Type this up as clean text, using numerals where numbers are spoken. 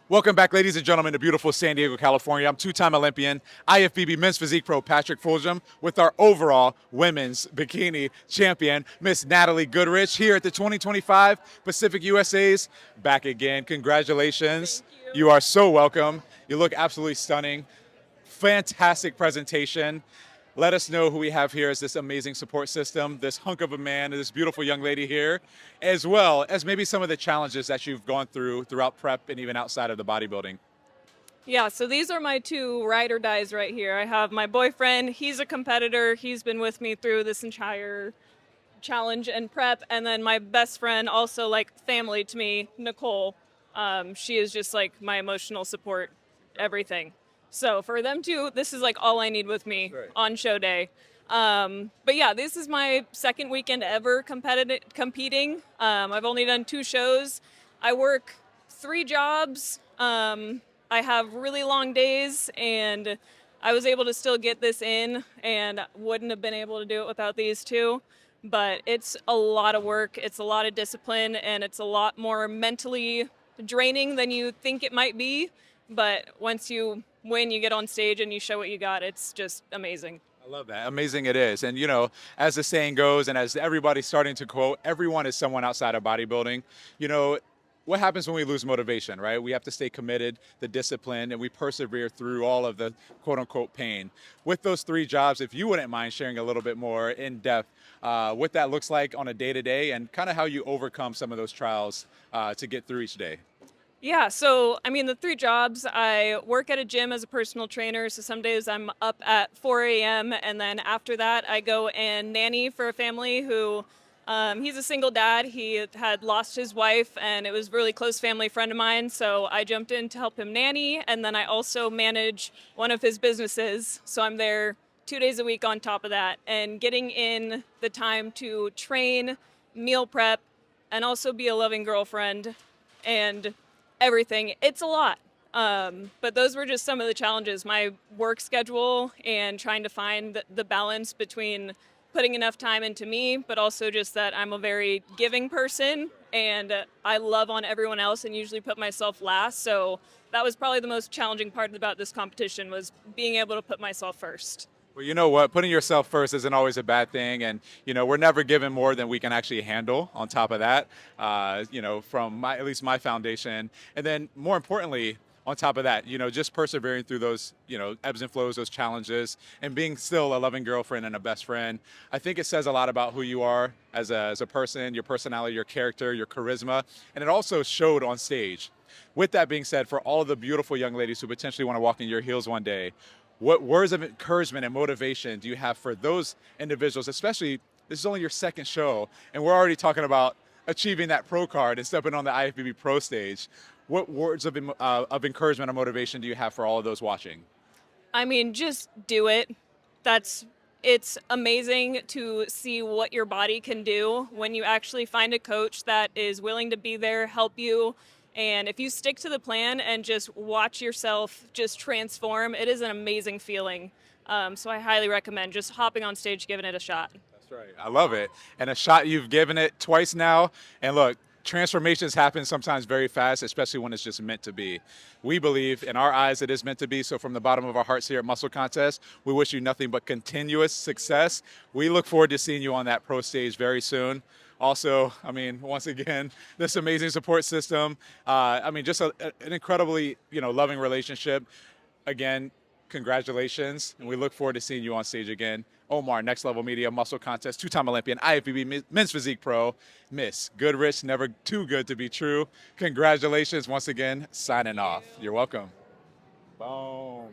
Welcome back, ladies and gentlemen, to beautiful San Diego, California. I'm two-time Olympian, IFBB Men's Physique Pro Patrick Fulgham with our overall women's bikini champion, Miss Natalie Goodrich, here at the 2025 Pacific USA's. Back again. Congratulations. Thank you. You are so welcome. You look absolutely stunning. Fantastic presentation. Let us know who we have here as this amazing support system, this hunk of a man, and this beautiful young lady here, as well as maybe some of the challenges that you've gone through throughout prep and even outside of the bodybuilding. Yeah, so these are my two ride or dies right here. I have my boyfriend, he's a competitor, he's been with me through this entire challenge and prep. And then my best friend, also like family to me, Nicole. She is just like my emotional support, everything. So for them two, this is like all I need with me Right. on show day. But yeah, this is my second weekend ever competing. I've only done two shows. I work three jobs. I have really long days, and I was able to still get this in, and wouldn't have been able to do it without these two. But it's a lot of work, it's a lot of discipline, and it's a lot more mentally draining than you think it might be. But once you win, you get on stage and you show what you got, it's just amazing. I love that. Amazing it is. And as the saying goes, and as everybody's starting to quote, everyone is someone outside of bodybuilding. You know, what happens when we lose motivation, right? We have to stay committed, the discipline, and we persevere through all of the quote unquote pain. With those three jobs, if you wouldn't mind sharing a little bit more in depth, what that looks like on a day to day and kind of how you overcome some of those trials to get through each day. Yeah, so I mean, the three jobs, I work at a gym as a personal trainer. So some days I'm up at 4 a.m. And then after that, I go and nanny for a family who he's a single dad. He had lost his wife, and it was a really close family friend of mine. So I jumped in to help him nanny. And then I also manage one of his businesses. So I'm there 2 days a week on top of that, and getting in the time to train, meal prep, and also be a loving girlfriend and everything. It's a lot. But those were just some of the challenges. My work schedule and trying to find the balance between putting enough time into me, but also just that I'm a very giving person and I love on everyone else and usually put myself last. So that was probably the most challenging part about this competition, was being able to put myself first. Well, you know what? Putting yourself first isn't always a bad thing. And, we're never given more than we can actually handle on top of that, from at least my foundation. And then more importantly, on top of that, just persevering through those, ebbs and flows, those challenges, and being still a loving girlfriend and a best friend. I think it says a lot about who you are as a person, your personality, your character, your charisma. And it also showed on stage. With that being said, for all of the beautiful young ladies who potentially want to walk in your heels one day, what words of encouragement and motivation do you have for those individuals, especially this is only your second show, and we're already talking about achieving that pro card and stepping on the IFBB pro stage. What words of encouragement or motivation do you have for all of those watching? I mean, just do it. That's It's amazing to see what your body can do when you actually find a coach that is willing to be there, help you. And if you stick to the plan and just watch yourself just transform, it is an amazing feeling. So I highly recommend just hopping on stage, giving it a shot. That's right. I love it. And a shot you've given it twice now. And look, transformations happen sometimes very fast, especially when it's just meant to be. We believe in our eyes it is meant to be. So from the bottom of our hearts here at Muscle Contest, we wish you nothing but continuous success. We look forward to seeing you on that pro stage very soon. Also, I mean, once again, this amazing support system. Just an incredibly, loving relationship. Again, congratulations, and we look forward to seeing you on stage again. Omar, Next Level Media, Muscle Contest, two-time Olympian, IFBB Men's Physique Pro, Miss Goodrich, never too good to be true. Congratulations once again, signing off. You're welcome. Boom.